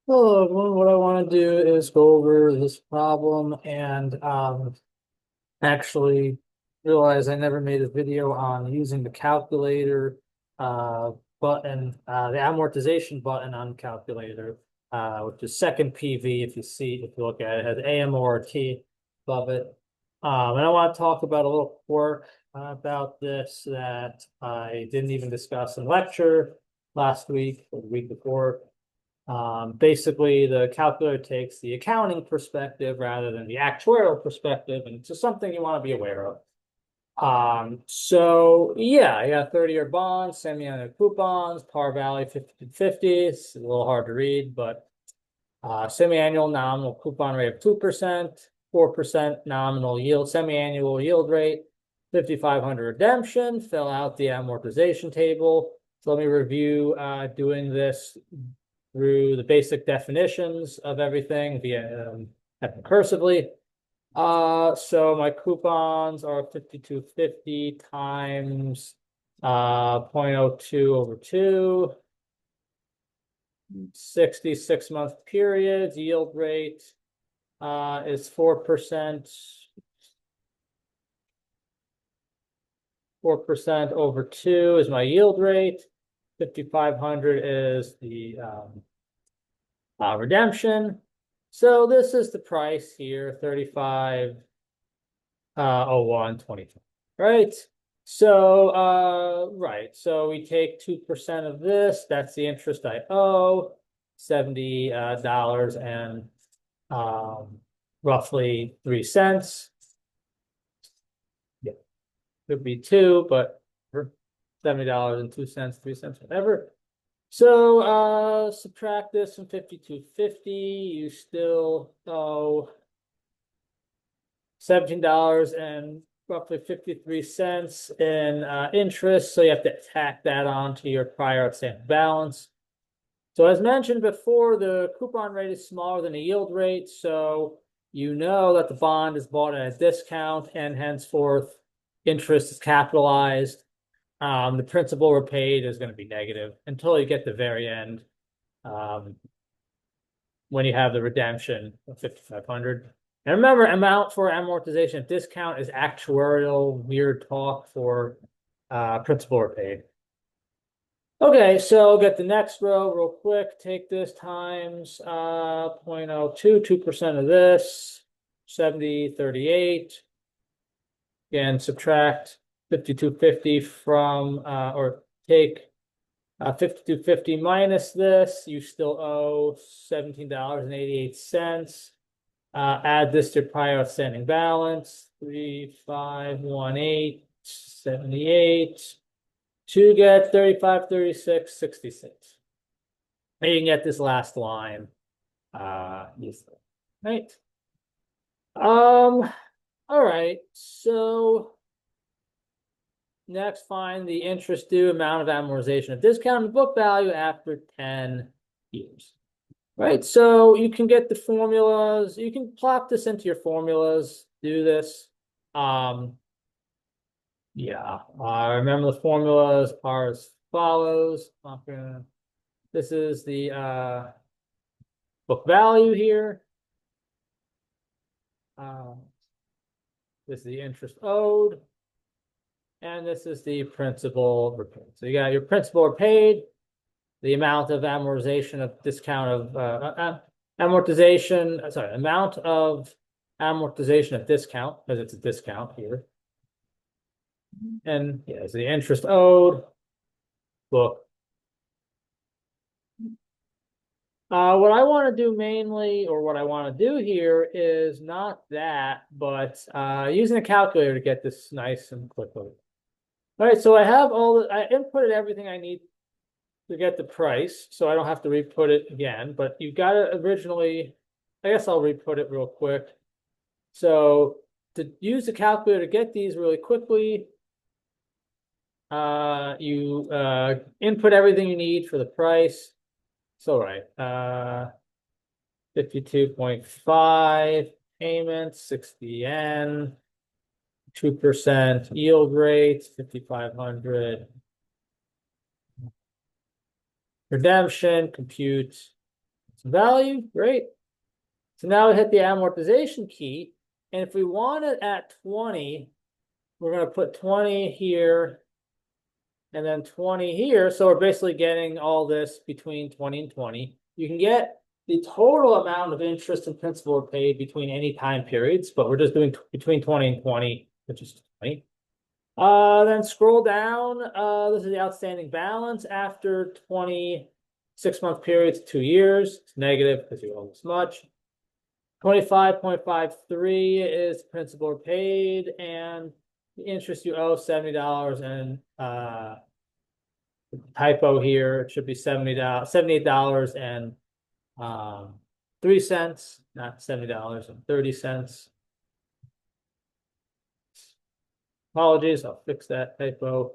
Hello, everyone. What I want to do is go over this problem and actually realize I never made a video on using the calculator button, the amortization button on calculator, which is second PV if you look at it, it has AMORT above it. And I want to talk about a little quirk about this that I didn't even discuss in lecture last week or the week before. Basically, the calculator takes the accounting perspective rather than the actuarial perspective, and it's just something you want to be aware of. So yeah, I got 30-year bonds, semi-annual coupons, par value 50-50. It's a little hard to read, but semi-annual nominal coupon rate of 2%, 4% nominal yield, semi-annual yield rate, 5,500 redemption, fill out the amortization table. So let me review doing this through the basic definitions of everything via cursively. So my coupons are 5,250 times 0.02 over 2, 66-month periods. Yield rate is 4%. 4% over 2 is my yield rate. 5,500 is the redemption. So this is the price here, 35.0125. Right. So so we take 2% of this, that's the interest I owe, $70 and roughly 3 cents. Yeah, could be two, but for $70.02, 3 cents, whatever. So subtract this from 5,250, you still owe $17 and roughly 53 cents in interest. So you have to tack that on to your prior outstanding balance. So as mentioned before, the coupon rate is smaller than the yield rate. So you know that the bond is bought at a discount and henceforth interest is capitalized. The principal repaid is going to be negative until you get the very end, when you have the redemption of 5,500. And remember, amount for amortization discount is actuarial weird talk for principal repaid. Okay, so get the next row real quick. Take this times 0.02, 2% of this, 70.38. Again, subtract 5,250 from, or take 5,250 minus this, you still owe $17.88. Add this to prior outstanding balance, 3,518.78 to get 35.36.66. And you can get this last line easily, right? All right, so next, find the interest due amount of amortization of discounted book value after 10 years. Right, so you can get the formulas, you can plot this into your formulas, do this. Remember the formulas are as follows. This is the book value here. This is the interest owed. And this is the principal repaid. So you got your principal repaid, the amount of amortization of discount of amortization, sorry, amount of amortization of discount, because it's a discount here. And yeah, it's the interest owed, book. What I want to do mainly, or what I want to do here is not that, but using a calculator to get this nice and quickly. All right, so I have I inputted everything I need to get the price, so I don't have to re-put it again, but you got it originally, I guess I'll re-put it real quick. So to use the calculator to get these really quickly, you input everything you need for the price. So 52.5 payments, 60 yen, 2% yield rate, 5,500. Redemption, compute. value, great. So now we hit the amortization key, and if we want it at 20, we're going to put 20 here and then 20 here. So we're basically getting all this between 20 and 20. You can get the total amount of interest and principal paid between any time periods, but we're just doing between 20 and 20, which is 20. Then scroll down. This is the outstanding balance after 26-month periods, 2 years. It's negative because you owe this much. 25.53 is principal paid, and the interest you owe $70, and typo here, it should be $78 and 3 cents, not $70.30. Apologies, I'll fix that typo.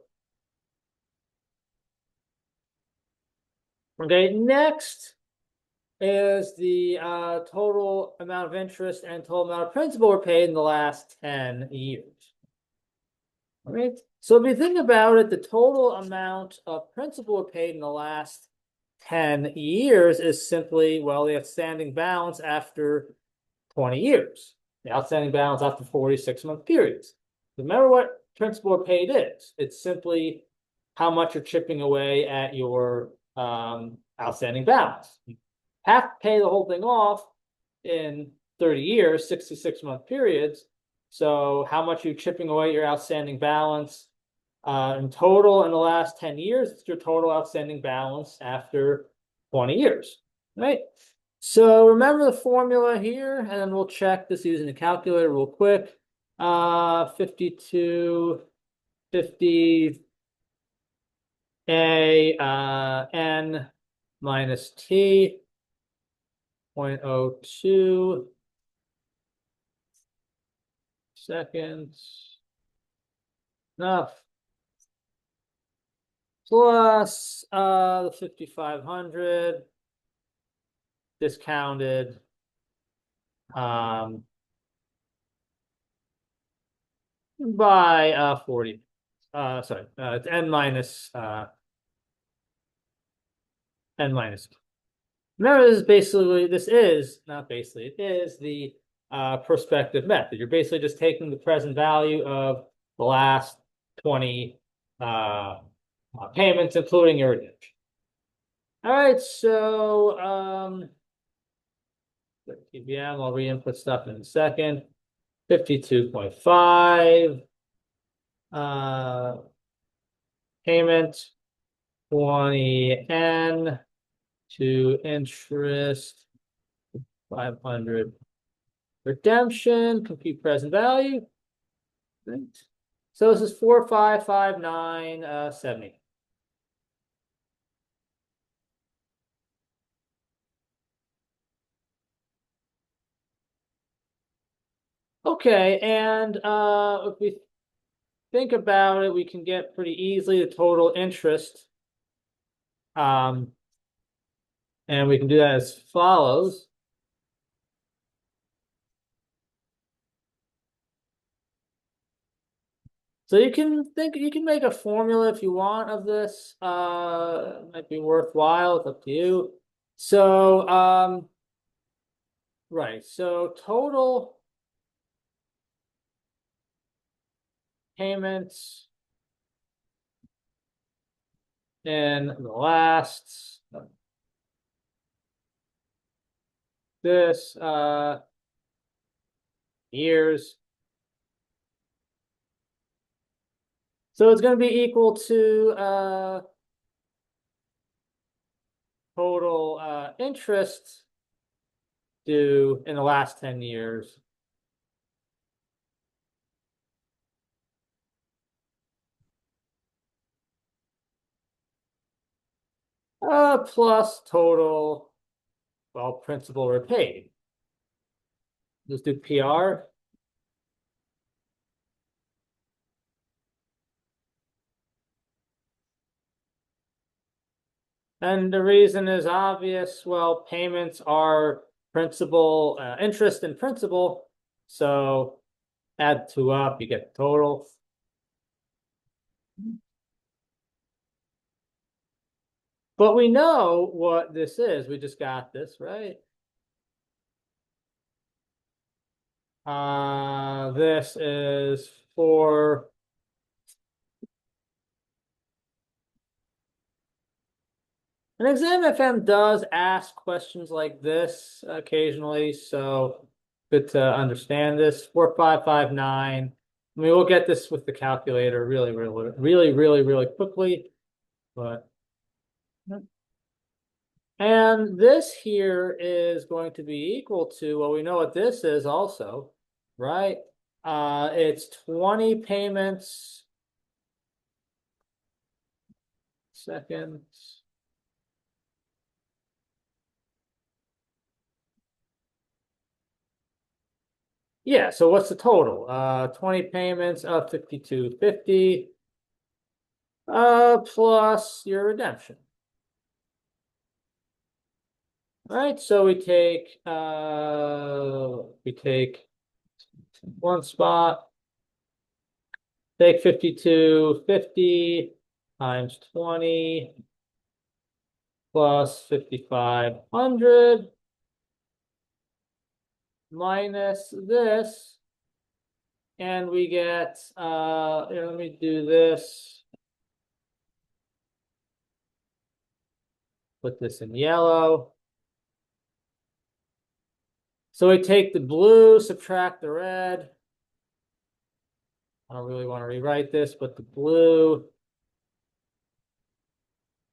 Okay, next is the total amount of interest and total amount of principal were paid in the last 10 years. All right, so if you think about it, the total amount of principal paid in the last 10 years is simply, well, the outstanding balance after 20 years, the outstanding balance after 46-month periods. Remember what principal paid is. It's simply how much you're chipping away at your outstanding balance. You have to pay the whole thing off in 30 years, 66-month periods. So how much you're chipping away at your outstanding balance in total in the last 10 years, it's your total outstanding balance after 20 years, right? So remember the formula here, and then we'll check this using the calculator real quick. 5250 n minus t 0.02 seconds. Enough. Plus the 5,500 discounted by 40. Sorry, it's n minus n minus. Remember, this is basically, it is the prospective method. You're basically just taking the present value of the last 20 payments, including your redemption. All right, so TBM, I'll re-input stuff in a second. 52.5 payment 20N to interest 500 redemption, compute present value. Right. So this is 4559.70. Okay, and if we think about it, we can get pretty easily the total interest. And we can do that as follows. So you can make a formula if you want of this. It might be worthwhile. It's up to you. So right. So total payments in the last years. So it's going to be equal to total interest due in the last 10 years plus total, well, principal repaid. Let's do PR. And the reason is obvious. Well, payments are principal, interest and principal. So add 2 up, you get the total. But we know what this is. We just got this, right? This is for an exam FM does ask questions like this occasionally, so good to understand this. 4559. I mean, we'll get this with the calculator really quickly, but and this here is going to be equal to, well, we know what this is also, right? It's 20 payments seconds. Yeah, so what's the total? 20 payments of 52.50 plus your redemption. All right, so we take one spot, take 52.50 times 20 plus 5,500 minus this, and we get here, let me do this. Put this in yellow. So we take the blue, subtract the red. I don't really want to rewrite this, but the blue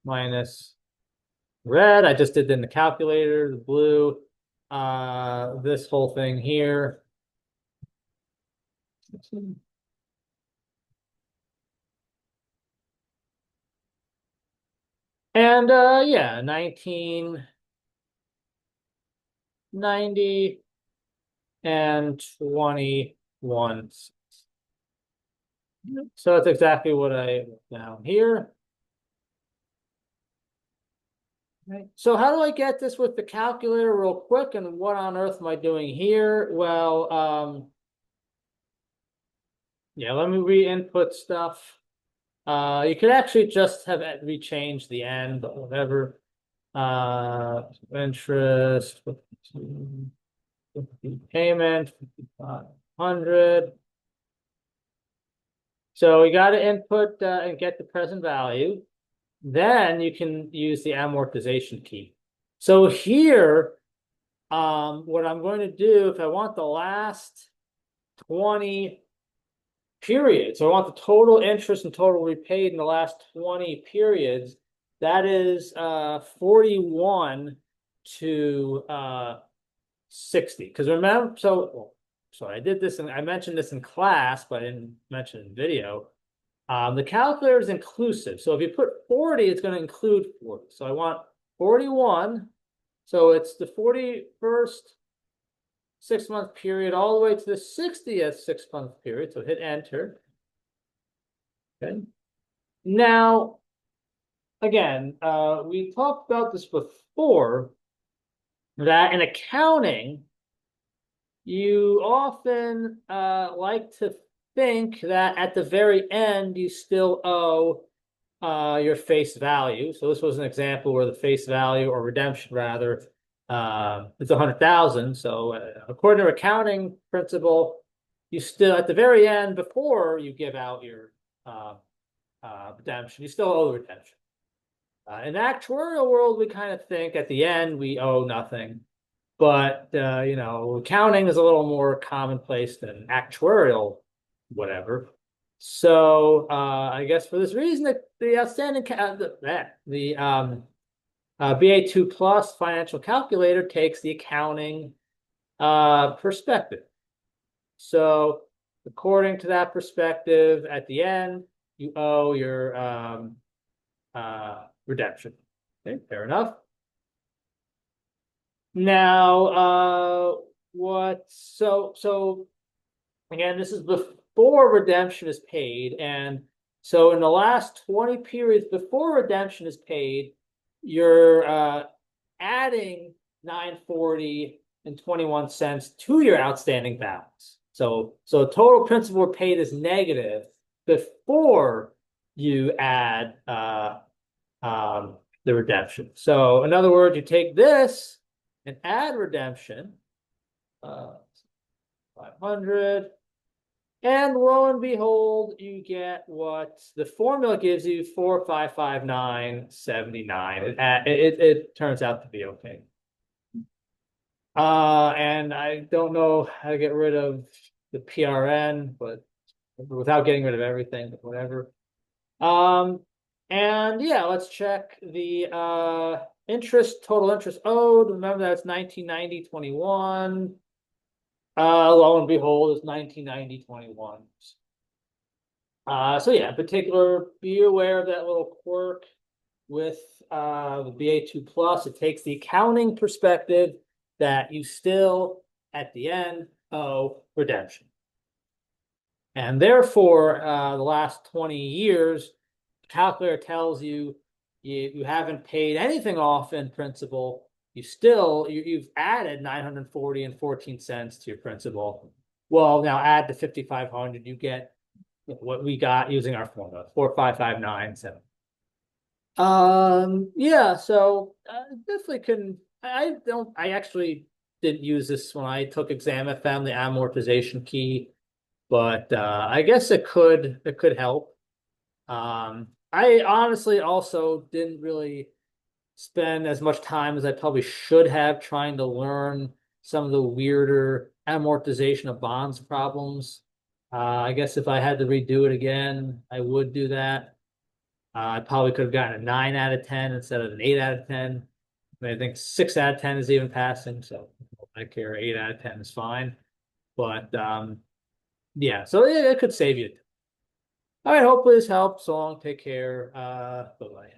minus red, I just did in the calculator, the blue, this whole thing here. And yeah, 1990 and 21. So that's exactly what I wrote down here. Right. So how do I get this with the calculator real quick? And what on earth am I doing here? Well, yeah, let me re-input stuff. You could actually just have it rechange the end, but whatever. Interest, 50 payment, 5,500. So we got to input and get the present value. Then you can use the amortization key. So here, what I'm going to do, if I want the last 20 periods, so I want the total interest and total repaid in the last 20 periods, that is 41 to 60. Because remember, so I did this and I mentioned this in class, but I didn't mention it in video. The calculator is inclusive. So if you put 40, it's going to include 40. So I want 41. So it's the 41st 6-month period all the way to the 60th 6-month period. So hit enter. Okay. Now, again, we talked about this before, that in accounting, you often like to think that at the very end you still owe your face value. So this was an example where the face value or redemption rather is 100,000. So according to accounting principle, you still at the very end before you give out your redemption, you still owe the redemption. In the actuarial world, we kind of think at the end we owe nothing. But you know, accounting is a little more commonplace than actuarial whatever. So I guess for this reason, the outstanding BA2 plus financial calculator takes the accounting perspective. So according to that perspective, at the end, you owe your redemption. Okay, fair enough. Now, so again, this is before redemption is paid. And so in the last 20 periods before redemption is paid, you're adding 940 and 21 cents to your outstanding balance. So total principal paid is negative before you add the the redemption. So in other words, you take this and add redemption, 500, and lo and behold, you get what the formula gives you, 4,559.79. It turns out to be okay. And I don't know how to get rid of the PRN, but without getting rid of everything, but whatever. And yeah, let's check the total interest owed. Remember that's 1990-21. Lo and behold, it's 1990-21. So yeah, in particular, be aware of that little quirk with the BA2 plus. It takes the accounting perspective that you still at the end owe redemption. And therefore, the last 20 years, the calculator tells you you haven't paid anything off in principal. You've added 940 and 14 cents to your principal. Well, now add the 5,500, you get what we got using our formula, 4,559.7. Yeah, so definitely can. I actually didn't use this when I took exam FM, the amortization key, but I guess it could help. I honestly also didn't really spend as much time as I probably should have trying to learn some of the weirder amortization of bonds problems. I guess if I had to redo it again, I would do that. I probably could have gotten a 9 out of 10 instead of an 8 out of 10. I think 6 out of 10 is even passing, so I care 8 out of 10 is fine. But yeah, so it could save you. All right, hopefully this helps. So long, take care. Bye-bye.